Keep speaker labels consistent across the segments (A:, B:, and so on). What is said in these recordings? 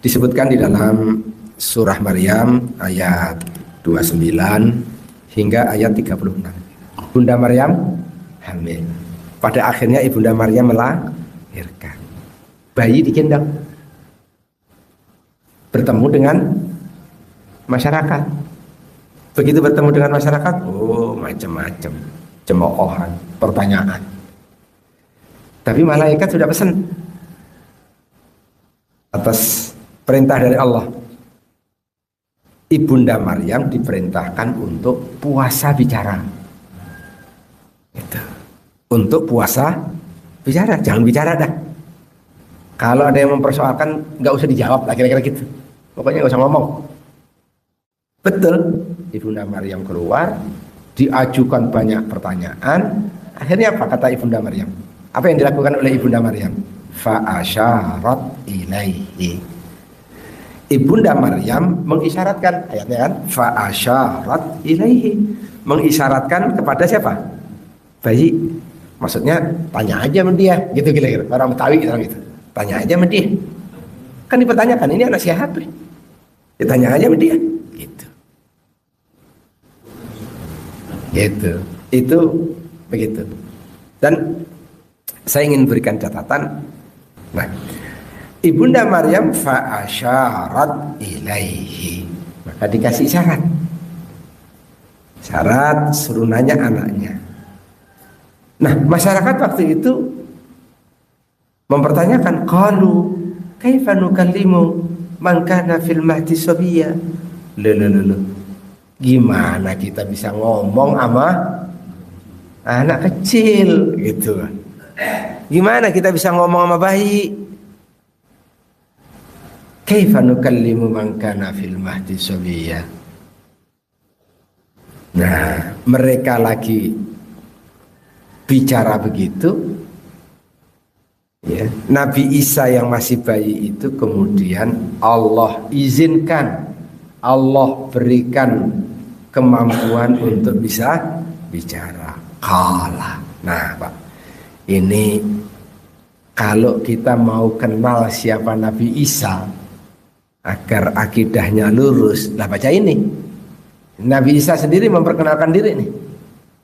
A: Disebutkan di dalam surah Maryam ayat 29 hingga ayat 36. Bunda Maryam hamil. Pada akhirnya Ibunda Maryam melahirkan. Bayi digendong. Bertemu dengan masyarakat. Begitu bertemu dengan masyarakat, macam-macam cemoohan, pertanyaan. Tapi malaikat sudah pesan atas perintah dari Allah. Ibunda Maryam diperintahkan untuk puasa bicara. Gitu. Untuk puasa bicara, jangan bicara dah. Kalau ada yang mempersoalkan, nggak usah dijawab lah, kira-kira gitu. Pokoknya nggak usah ngomong. Betul. Ibunda Maryam keluar, diajukan banyak pertanyaan. Akhirnya apa kata Ibunda Maryam? Apa yang dilakukan oleh Ibunda Maryam? Fa'asyarat ilaihi. Ibunda Maryam mengisyaratkan, ayatnya kan, fa'asyarat ilaihi, mengisyaratkan kepada siapa? Bayi. Maksudnya tanya aja sama dia, gitu kira-kira. Orang Betawi gitu. Tanya aja sama dia. Kan dipertanyakan, ini anak siapa? Ditanya aja sama dia. Gitu. Gitu. Itu begitu. Dan saya ingin berikan catatan. Nah, Ibunda Maryam fa'asyarat ilaihi, maka dikasih syarat. Syarat suruh nanya anaknya. Nah, masyarakat waktu itu mempertanyakan, qalu kaifa nukallimu man kana fil mahdi sabiyya. Loh. Gimana kita bisa ngomong sama anak kecil gitu. Gimana kita bisa ngomong sama bayi? Kaifa nukallimu man kana fil mahdi sabiyya. Nah, mereka lagi bicara begitu, ya. Nabi Isa yang masih bayi itu kemudian Allah izinkan, Allah berikan kemampuan untuk bisa bicara. Qala. Nah, Pak, ini kalau kita mau kenal siapa Nabi Isa agar akidahnya lurus, lah baca ini. Nabi Isa sendiri memperkenalkan diri nih.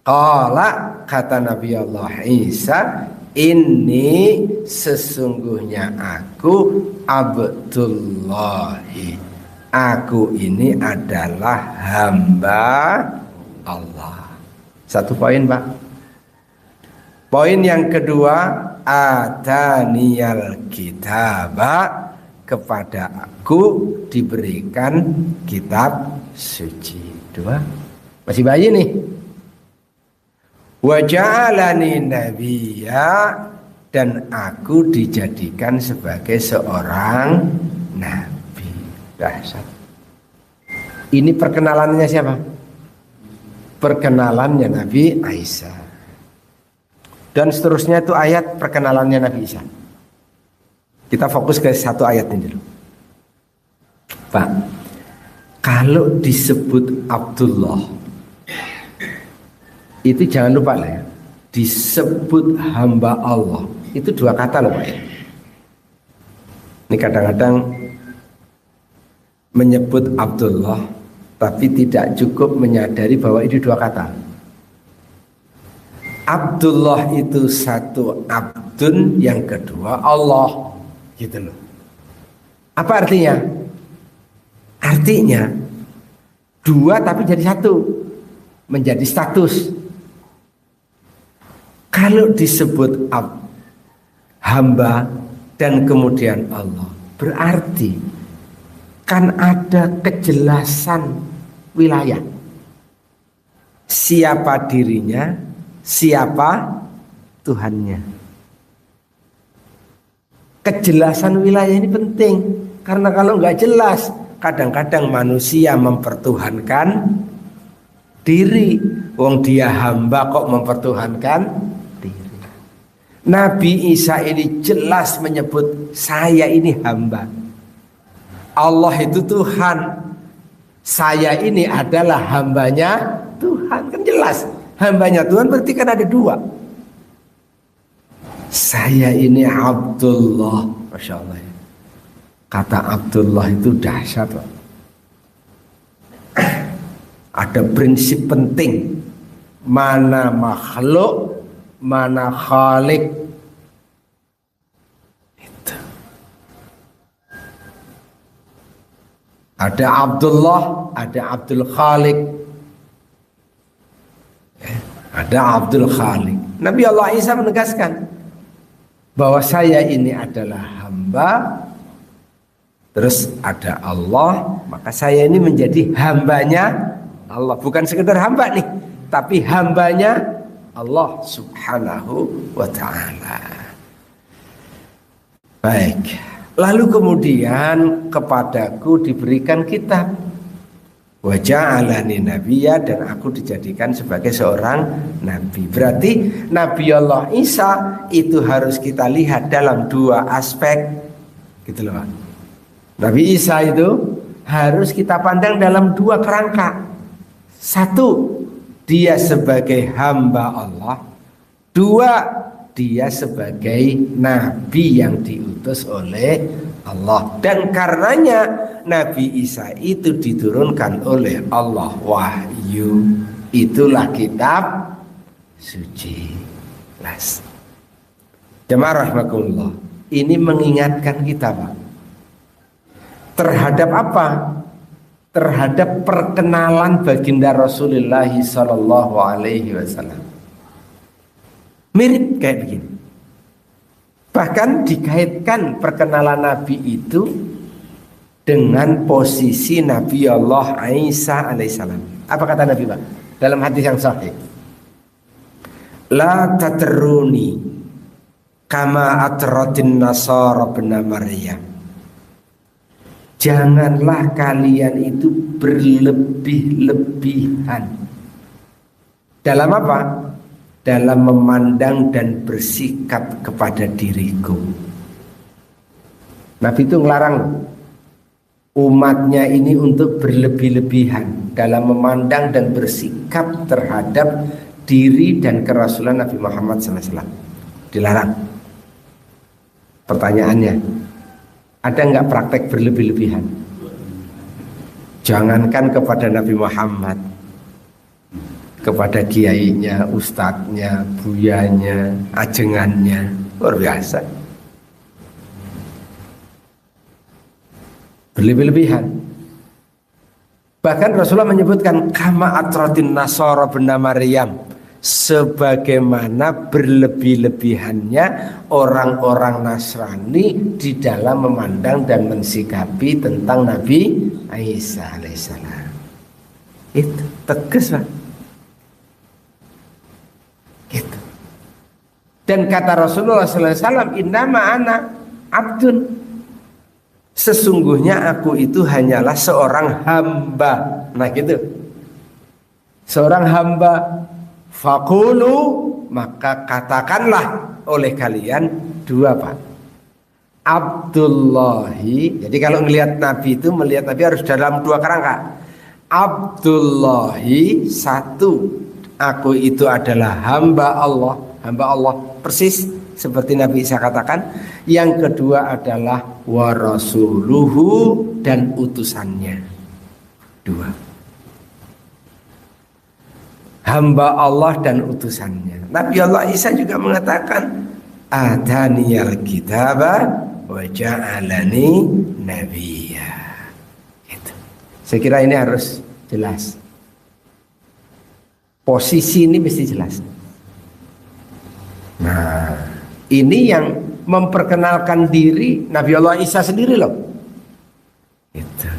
A: Qala, kata Nabi Allah Isa, ini sesungguhnya aku Abdullahi. Aku ini adalah hamba Allah. Satu poin, Pak. Poin yang kedua, ataniyal kitaba, kepada aku diberikan kitab suci. Dua. Masih bayi nih. Wa ja'alani nabiyya, dan aku dijadikan sebagai seorang nabi. Dahsyat. Ini perkenalannya siapa? Perkenalannya Nabi Isa. Dan seterusnya itu ayat perkenalannya Nabi Isa. Kita fokus ke satu ayat ini dulu. Pak, kalau disebut Abdullah, itu jangan lupa lah ya, disebut hamba Allah, itu dua kata loh Pak ya. Ini kadang-kadang menyebut Abdullah tapi tidak cukup menyadari bahwa itu dua kata. Abdullah itu satu, abdun yang kedua Allah, gitu loh. Apa artinya? Artinya dua tapi jadi satu, menjadi status. Kalau disebut hamba dan kemudian Allah, berarti kan ada kejelasan wilayah. Siapa dirinya, siapa Tuhannya. Kejelasan wilayah ini penting, karena kalau nggak jelas, kadang-kadang manusia mempertuhankan diri. Wong dia hamba kok mempertuhankan diri. Nabi Isa ini jelas menyebut, saya ini hamba. Allah itu Tuhan, saya ini adalah hambanya Tuhan. Kan jelas, hambanya Tuhan berarti kan ada dua. Saya ini Abdullah, Masya Allah. Kata Abdullah itu dahsyat. Ada prinsip penting, mana makhluk, mana khalik. Itu. Ada Abdullah, ada Abdul Khalik. Ada Abdul Khalik. Nabi Allah Isa menegaskan bahwa saya ini adalah hamba, terus ada Allah, maka saya ini menjadi hambanya Allah. Bukan sekedar hamba nih, tapi hambanya Allah subhanahu wa ta'ala. Baik, lalu kemudian kepadaku diberikan kitab, wa ja'alani nabiyya, dan aku dijadikan sebagai seorang nabi. Berarti Nabi Allah Isa itu harus kita lihat dalam dua aspek, gitu loh. Nabi Isa itu harus kita pandang dalam dua kerangka. Satu, dia sebagai hamba Allah. Dua, dia sebagai nabi yang diutus oleh Allah. Dan karenanya Nabi Isa itu diturunkan oleh Allah wahyu. Itulah kitab suci. Jemaah rahimakumullah, ini mengingatkan kita, Pak, terhadap apa? Terhadap perkenalan baginda Rasulullah sallallahu alaihi wasallam. Mirip kayak begini. Bahkan dikaitkan perkenalan Nabi itu dengan posisi Nabi Allah Isa alaihissalam. Apa kata Nabi, Pak? Dalam hadis yang sahih. La tatruni kama atratin nasara bin Maryam. Janganlah kalian itu berlebih-lebihan. Dalam apa? Dalam memandang dan bersikap kepada diriku. Nabi itu ngelarang umatnya ini untuk berlebih-lebihan dalam memandang dan bersikap terhadap diri dan kerasulan Nabi Muhammad SAW. Dilarang. Pertanyaannya, ada nggak praktek berlebih-lebihan? Jangankan kepada Nabi Muhammad, kepada kiainya, ustadznya, buyanya, ajengannya, luar biasa. Berlebih-lebihan. Bahkan Rasulullah menyebutkan kama atratin nasara bin Maryam, sebagaimana berlebih-lebihannya orang-orang Nasrani di dalam memandang dan mensikapi tentang Nabi Isa alaihissalam. Itu tegas, Pak. Gitu. Dan kata Rasulullah SAW, innama ana abdun, sesungguhnya aku itu hanyalah seorang hamba. Nah gitu, seorang hamba. Fakulu, maka katakanlah oleh kalian dua, Pak. Abdullahi. Jadi kalau melihat Nabi itu, melihat Nabi harus dalam dua kerangka. Abdullahi, satu, aku itu adalah hamba Allah. Hamba Allah persis seperti Nabi Isa katakan. Yang kedua adalah wa rasuluhu, dan utusannya. Dua, hamba Allah dan utusannya. Nabi Allah Isa juga mengatakan ataniyal kitaba wa ja'alani nabiyya. Gitu. Saya kira ini harus jelas. Posisi ini mesti jelas. Nah, ini yang memperkenalkan diri Nabi Allah Isa sendiri loh. Gitu.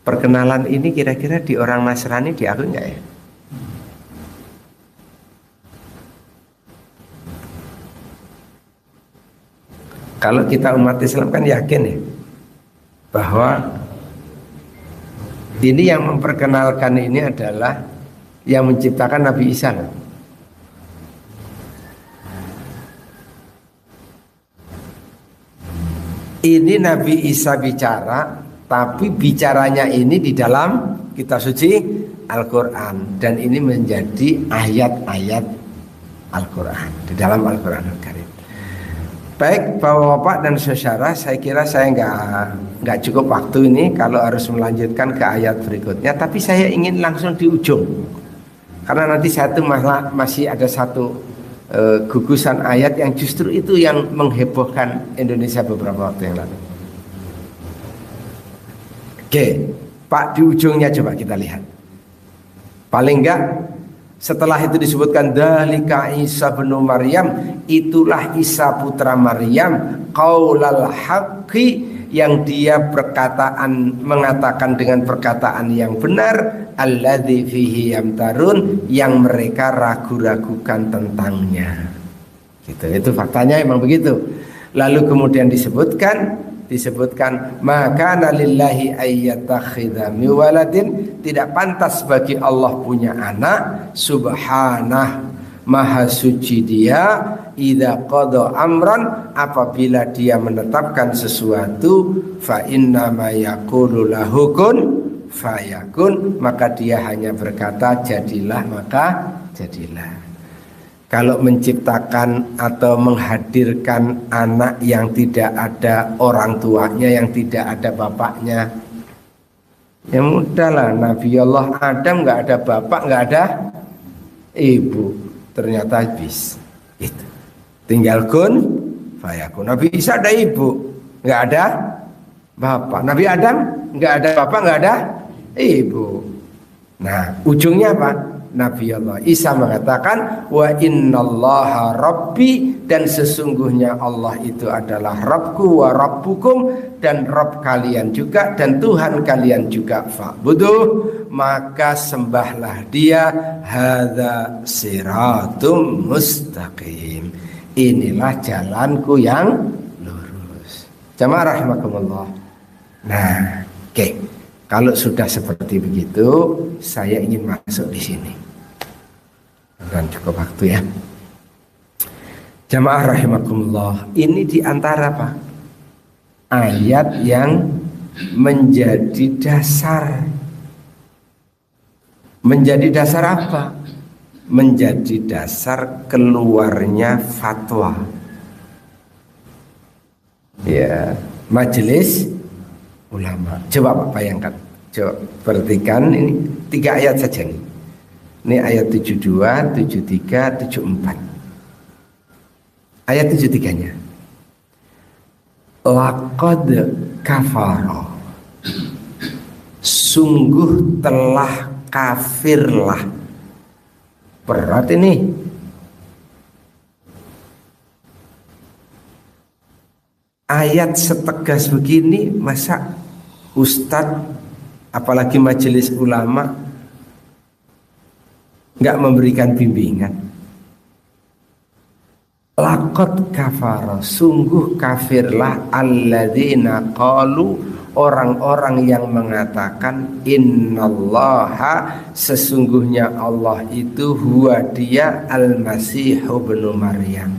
A: Perkenalan ini kira-kira di orang Nasrani diakui nggak ya? Kalau kita umat Islam kan yakin ya bahwa ini yang memperkenalkan ini adalah yang menciptakan Nabi Isa. Ini Nabi Isa bicara, tapi bicaranya ini di dalam kitab suci Al-Quran, dan ini menjadi ayat-ayat Al-Quran di dalam Al-Quran Al-Karim. Baik, Bapak-bapak dan saudara, saya kira saya nggak cukup waktu ini kalau harus melanjutkan ke ayat berikutnya. Tapi saya ingin langsung di ujung, karena nanti satu malah masih ada satu gugusan ayat yang justru itu yang menghebohkan Indonesia beberapa waktu yang lalu. Oke, Pak, di ujungnya coba kita lihat. Paling enggak setelah itu disebutkan dalika Isa bin Maryam, itulah Isa putra Maryam, qaulal haqqi, yang dia mengatakan dengan perkataan yang benar, alladzi fihi yamtarun, yang mereka ragu-ragukan tentangnya. Gitu. Itu faktanya emang begitu. Lalu kemudian disebutkan maka lillahi ayyatakhidha min waladin, tidak pantas bagi Allah punya anak, subhanah, maha suci dia, idza qada amran, apabila dia menetapkan sesuatu, fa inna ma yaqulu lahu kun fayakun, maka dia hanya berkata jadilah, maka jadilah. Kalau menciptakan atau menghadirkan anak yang tidak ada orang tuanya, yang tidak ada bapaknya, ya mudahlah. Nabi Allah Adam nggak ada bapak, nggak ada ibu, ternyata habis. Itu tinggal kun fayakun. Nabi Isa ada ibu, nggak ada bapak. Nabi Adam nggak ada bapak, nggak ada ibu. Nah, ujungnya apa? Nabi Allah Isa mengatakan wa innallaha rabbi, dan sesungguhnya Allah itu adalah Rabbku wa rabbukum, dan Rabb kalian juga dan Tuhan kalian juga, fa'buduh, maka sembahlah dia, hadza siratum mustaqim, inilah jalanku yang lurus. Jamaah rahimakumullah. Nah, oke. Kalau sudah seperti begitu, saya ingin masuk di sini. Dan cukup waktu ya. Jamaah rahimakumullah, ini diantara Pak ayat yang menjadi dasar. Menjadi dasar apa? Menjadi dasar keluarnya fatwa. Ya, majelis ulama. Coba Pak bayangkan, coba perhatikan, ini 3 ayat saja nih. Ini ayat 72, 73, 74. Ayat 73-nya. Laqad kafara, sungguh telah kafirlah. Berat ini. Ayat setegas begini, masa ustadz, apalagi majelis ulama, nggak memberikan bimbingan? Laqad kafara, sungguh kafirlah, alladzina qalu, orang-orang yang mengatakan, innallaha, sesungguhnya Allah itu, huwa dia, al-Masihu bin Maryam,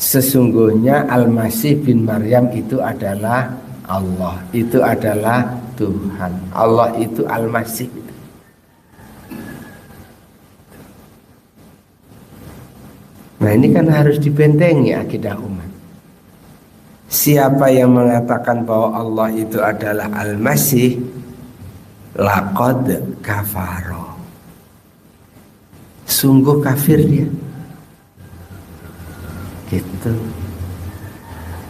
A: sesungguhnya Al-Masih bin Maryam itu adalah Allah, itu adalah Tuhan. Allah itu Al-Masih. Nah, ini kan harus dibentengi akidah umat. Siapa yang mengatakan bahwa Allah itu adalah Al-Masih, laqad kafara, sungguh kafir dia. Gitu.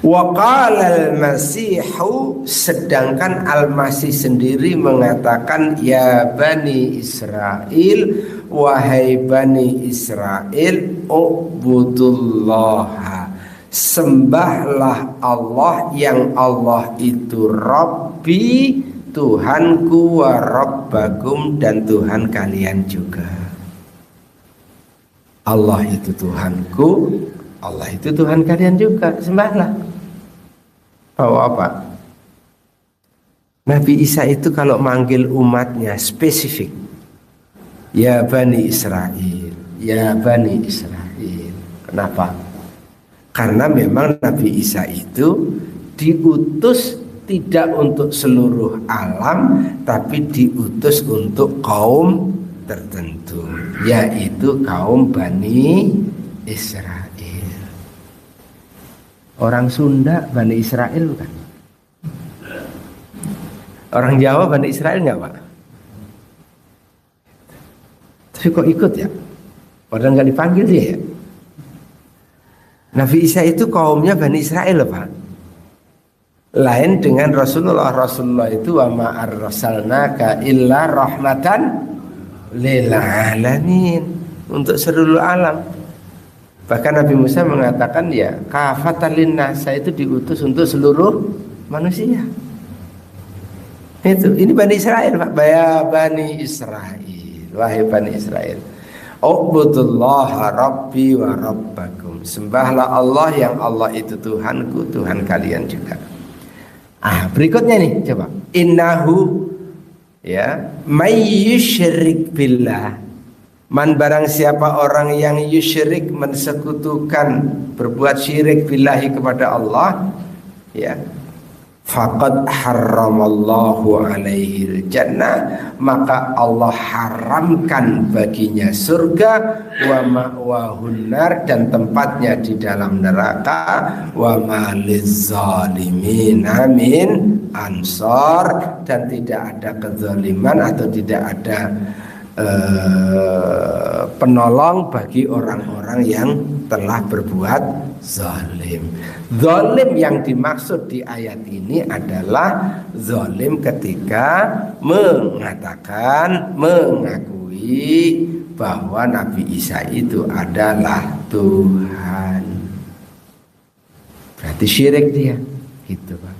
A: Wa qala al-Masihu, sedangkan Al-Masih sendiri mengatakan, ya Bani Israel, wahai Bani Israel, ubudullaha, sembahlah Allah, yang Allah itu Rabbi, Tuhanku, wa Rabbakum, dan Tuhan kalian juga. Allah itu Tuhanku, Allah itu Tuhan kalian juga, sembahlah. Bahwa apa? Nabi Isa itu kalau manggil umatnya spesifik, ya Bani Israel, ya Bani Israel. Kenapa? Karena memang Nabi Isa itu diutus tidak untuk seluruh alam, tapi diutus untuk kaum tertentu, yaitu kaum Bani Israel. Orang Sunda Bani Israel kan? Orang Jawa Bani Israel nggak Pak? Tapi kok ikut ya? Padahal nggak dipanggil dia ya? Nabi Isa itu kaumnya Bani Israel Pak. Lain dengan Rasulullah. Rasulullah itu wa ma arsalnaka illa rahmatan lil alamin, untuk seluruh alam. Bahkan Nabi Musa mengatakan ya kafatan linnas, saya itu diutus untuk seluruh manusia. Itu ini Bani Israel Pak. Ya Bani Israel, wahai Bani Israel, ubudullaha rabbi wa rabbakum, sembahlah Allah yang Allah itu Tuhanku, Tuhan kalian juga. Berikutnya nih coba, innahu ya may yusyrik billah, man barang siapa orang yang yusyrik, mensekutukan, berbuat syirik billahi kepada Allah, ya faqad harramallahu alaihi jannah, maka Allah haramkan baginya surga, wa ma'wahun nar, dan tempatnya di dalam neraka, wa maliz zalimina min ansar, dan tidak ada kezaliman atau tidak ada penolong bagi orang-orang yang telah berbuat zalim. Zalim yang dimaksud di ayat ini adalah zalim ketika mengakui bahwa Nabi Isa itu adalah Tuhan. Berarti syirik dia, gitu Pak.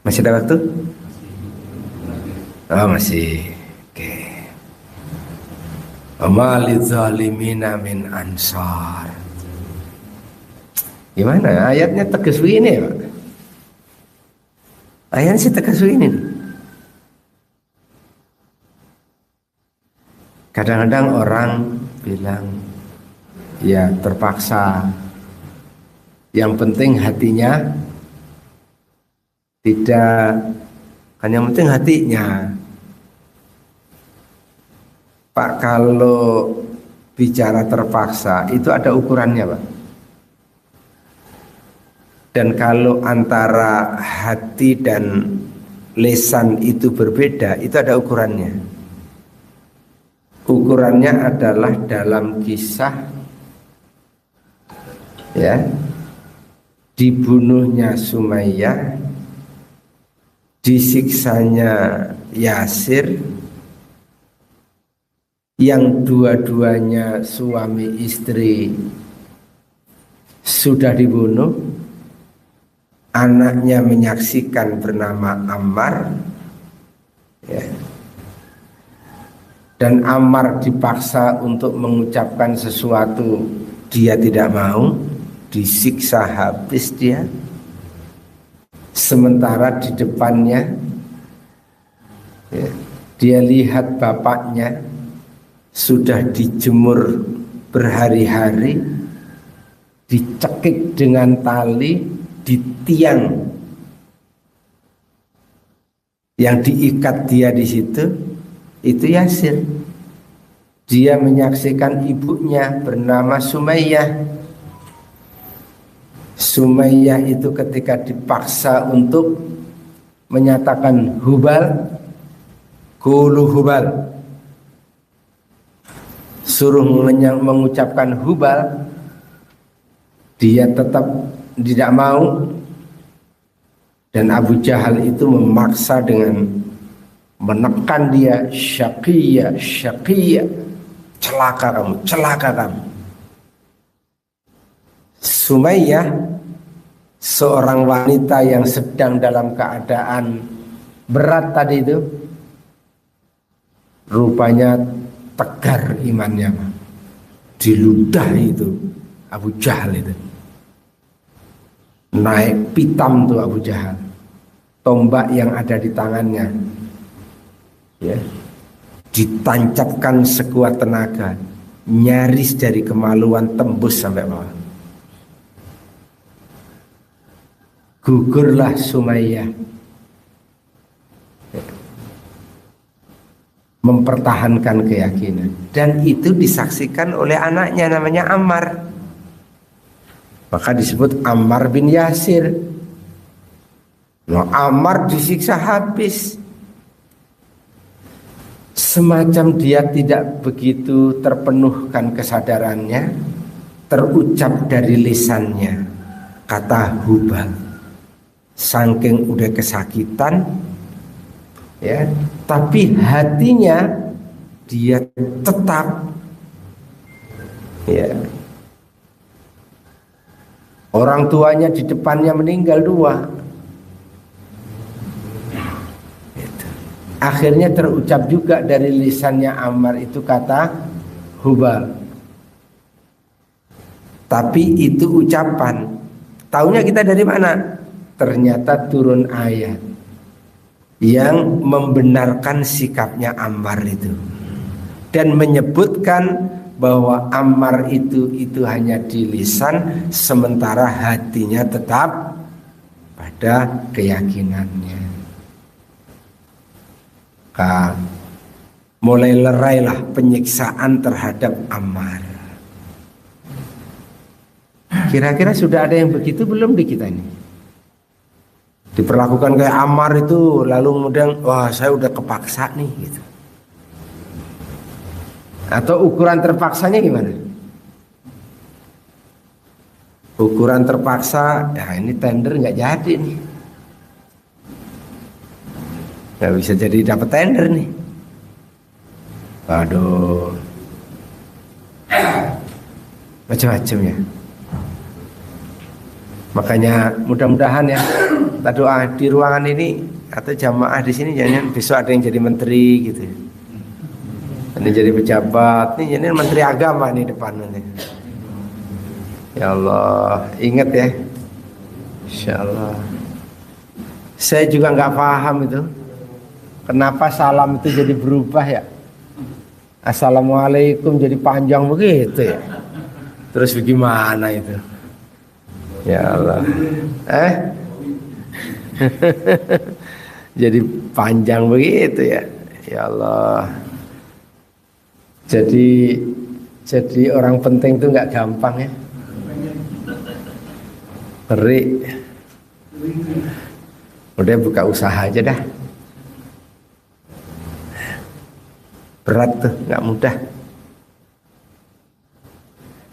A: Masih ada waktu? Oh masih. Oke. Amalidz zalimina min ansar. Gimana ayatnya tegas begini Pak? Ayatnya sih tegas begini. Kadang-kadang orang bilang ya terpaksa, yang penting hatinya tidak, kan yang penting hatinya. Pak, kalau bicara terpaksa itu ada ukurannya Pak. Dan kalau antara hati dan lisan itu berbeda, itu ada ukurannya. Ukurannya adalah dalam kisah ya, dibunuhnya Sumayyah, disiksanya Yasir, yang dua-duanya suami istri sudah dibunuh, anaknya menyaksikan bernama Ammar ya. Dan Ammar dipaksa untuk mengucapkan sesuatu, dia tidak mau, disiksa habis dia. Sementara di depannya ya, dia lihat bapaknya sudah dijemur berhari-hari, dicekik dengan tali di tiang yang diikat dia di situ, itu Yasir. Dia menyaksikan ibunya bernama Sumayyah. Sumayyah itu ketika dipaksa untuk menyatakan Hubal, Kulu Hubal, suruh mengucapkan Hubal, dia tetap tidak mau. Dan Abu Jahal itu memaksa dengan menekan dia, syaqiyya, syaqiyya, celaka kamu, celaka kamu. Sumayyah, seorang wanita yang sedang dalam keadaan berat tadi itu, rupanya tegar imannya, diludah itu Abu Jahal itu. Naik pitam tuh Abu Jahal, tombak yang ada di tangannya ya, ditancapkan sekuat tenaga, nyaris dari kemaluan tembus sampai bawah. Gugurlah Sumayyah, mempertahankan keyakinan, dan itu disaksikan oleh anaknya namanya Ammar. Maka disebut Ammar bin Yasir. Nah, Ammar disiksa habis. Semacam dia tidak begitu terpenuhkan kesadarannya, terucap dari lisannya kata hubal. Saking udah kesakitan, ya, tapi hatinya dia tetap, ya. Orang tuanya di depannya meninggal 2. Akhirnya terucap juga dari lisannya Ammar itu kata hubal. Tapi itu ucapan. Taunya kita dari mana? Ternyata turun ayat yang membenarkan sikapnya Ammar itu dan menyebutkan bahwa Ammar itu hanya di lisan, sementara hatinya tetap pada keyakinannya. Mulai lerailah penyiksaan terhadap Ammar. Kira-kira sudah ada yang begitu belum di kita ini? Diperlakukan kayak Ammar itu, lalu kemudian wah saya udah kepaksa nih gitu. Atau ukuran terpaksanya gimana? Ukuran terpaksa, ya ini tender nggak jadi nih. Nggak bisa jadi dapat tender nih. Waduh, macam-macam ya. Makanya mudah-mudahan ya, kita doa di ruangan ini atau jamaah di sini jangan besok ada yang jadi menteri gitu. Ini jadi pejabat, nih jadi menteri agama nih depan nanti. Ya Allah, ingat ya. Insyaallah. Saya juga nggak paham itu. Kenapa salam itu jadi berubah ya? Assalamualaikum jadi panjang begitu ya? Terus bagaimana itu? Ya Allah. Jadi panjang begitu ya? Ya Allah. Jadi orang penting itu nggak gampang ya. Ngeri. Udah buka usaha aja dah. Berat tuh, nggak mudah.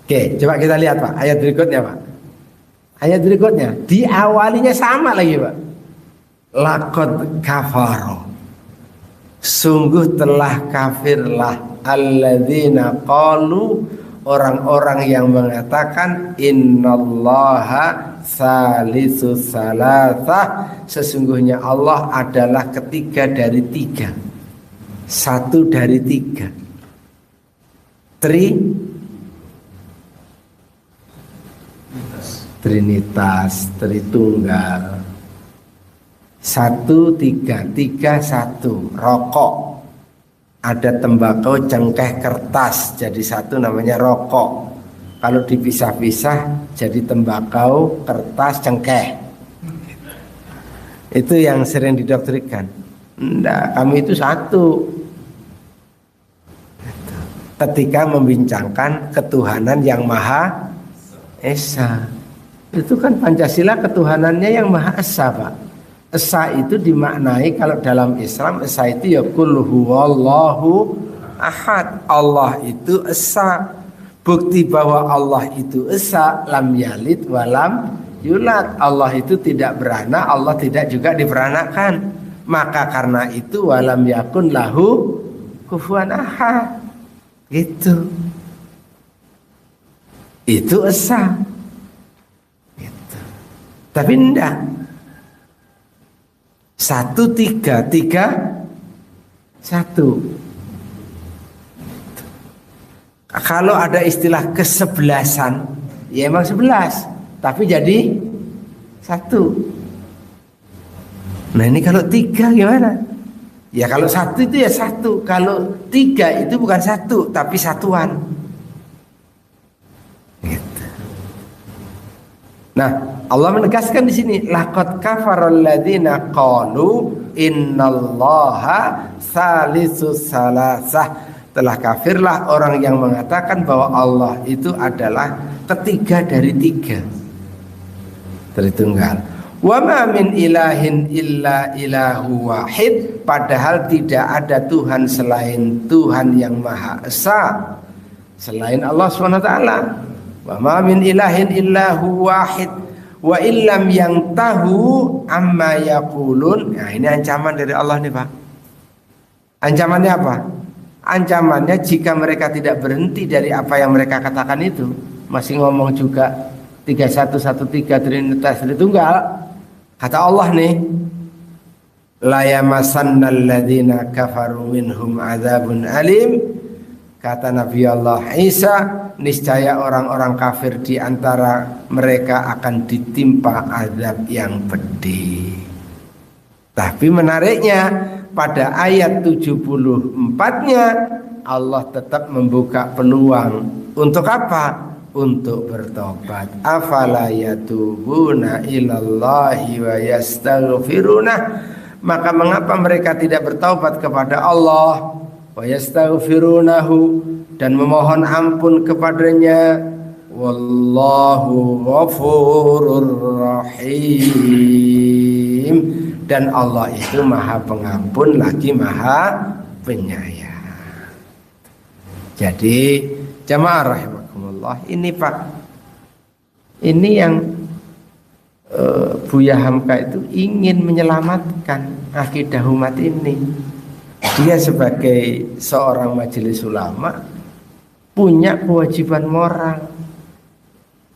A: Oke, coba kita lihat Pak, ayat berikutnya Pak. Ayat berikutnya, diawalinya sama lagi Pak. Laqad kafaro. Sungguh telah kafirlah alladzina qalu, orang-orang yang mengatakan innallaha salisu salasah, sesungguhnya Allah adalah ketiga dari 3. 1 dari 3. Trinitas, Tritunggal. 1, 3, 3, 1. Rokok. Ada tembakau, cengkeh, kertas. Jadi 1 namanya rokok. Kalau dipisah-pisah jadi tembakau, kertas, cengkeh. Itu yang sering didoktrinkan. Enggak, kami itu 1. Ketika membincangkan ketuhanan yang Maha Esa. Itu kan Pancasila ketuhanannya yang Maha Esa Pak. Esa itu dimaknai kalau dalam Islam, Esa itu ya qul huwallahu ahad. Allah itu Esa. Bukti bahwa Allah itu Esa, lam yalid walam yulad. Allah itu tidak beranak, Allah tidak juga diberanakan. Maka karena itu walam yakun lahu kufuwan ahad. Gitu. Itu Esa. Gitu. Tapi enggak. 1, 3, 3, 1. Kalau ada istilah kesebelasan, ya emang 11, tapi jadi 1. Nah ini kalau 3 gimana? Ya kalau 1 itu ya 1, kalau 3 itu bukan 1 tapi satuan. Gitu. Nah Allah menegaskan di sini, laqad kafarul ladzina qalu innallaha salisus salasah. Telah kafirlah orang yang mengatakan bahwa Allah itu adalah ketiga dari 3. Tritunggal. Wa ma min ilahin illa ilahu wahid, padahal tidak ada Tuhan selain Tuhan yang Maha Esa selain Allah SWT. Wa ma min ilahin illahu wahid wa illam yang tahu amma yaqulun. Nah, ini ancaman dari Allah nih Pak. Ancamannya apa? Ancamannya jika mereka tidak berhenti dari apa yang mereka katakan itu, masih ngomong juga 3113 Trinitas Tritunggal. Kata Allah nih, la yamassannal ladzina kafaru minhum adzabun alim. Kata Nabi Allah Isa, niscaya orang-orang kafir di antara mereka akan ditimpa azab yang pedih. Tapi menariknya, pada ayat 74-nya Allah tetap membuka peluang untuk apa? Untuk bertobat. Afala yatubuna ilallahi wa yastaghfiruna. Maka mengapa mereka tidak bertaubat kepada Allah, wa yastaghfirunahu, dan memohon ampun kepadanya. Wallahu ghafurur rahim. Dan Allah itu Maha Pengampun lagi Maha Penyayang. Jadi jamaah rahimakumullah, ini Pak, ini yang Buya Hamka itu ingin menyelamatkan akidah umat ini. Dia sebagai seorang majelis ulama punya kewajiban moral,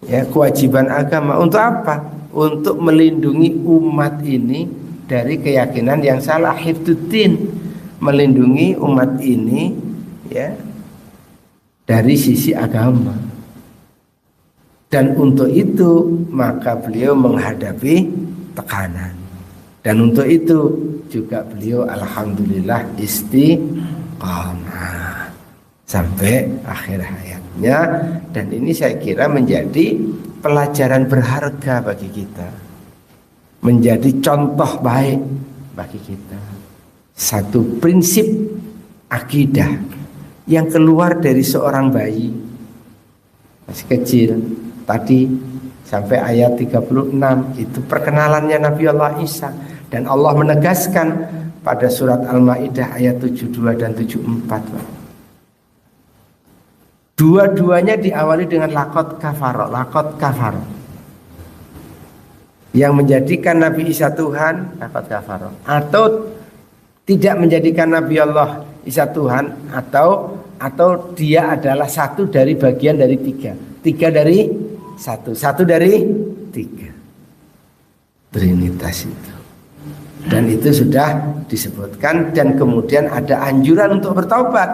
A: ya, kewajiban agama. Untuk apa? Untuk melindungi umat ini dari keyakinan yang salah, hifdzuddin, melindungi umat ini ya dari sisi agama. Dan untuk itu maka beliau menghadapi tekanan. Dan untuk itu juga beliau alhamdulillah istiqamah sampai akhir hayatnya. Dan ini saya kira menjadi pelajaran berharga bagi kita, menjadi contoh baik bagi kita. Satu prinsip akidah yang keluar dari seorang bayi masih kecil tadi sampai ayat 36, itu perkenalannya Nabi Allah Isa. Dan Allah menegaskan pada surat Al-Maidah ayat 72 dan 74. Dua-duanya diawali dengan lakot kafaro. Yang menjadikan Nabi Isa Tuhan, lakot kafaro. Atau tidak menjadikan Nabi Allah Isa Tuhan, atau dia adalah satu dari bagian dari tiga. Tiga dari satu, satu dari tiga. Trinitas itu. Dan itu sudah disebutkan, dan kemudian ada anjuran untuk bertaubat.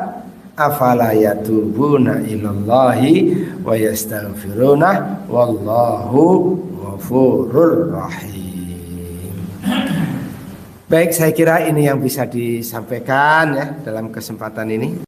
A: Afala yatubuna ilallahi wa yastaghfiruna wallahu ghafurur rahim. Baik, saya kira ini yang bisa disampaikan ya dalam kesempatan ini.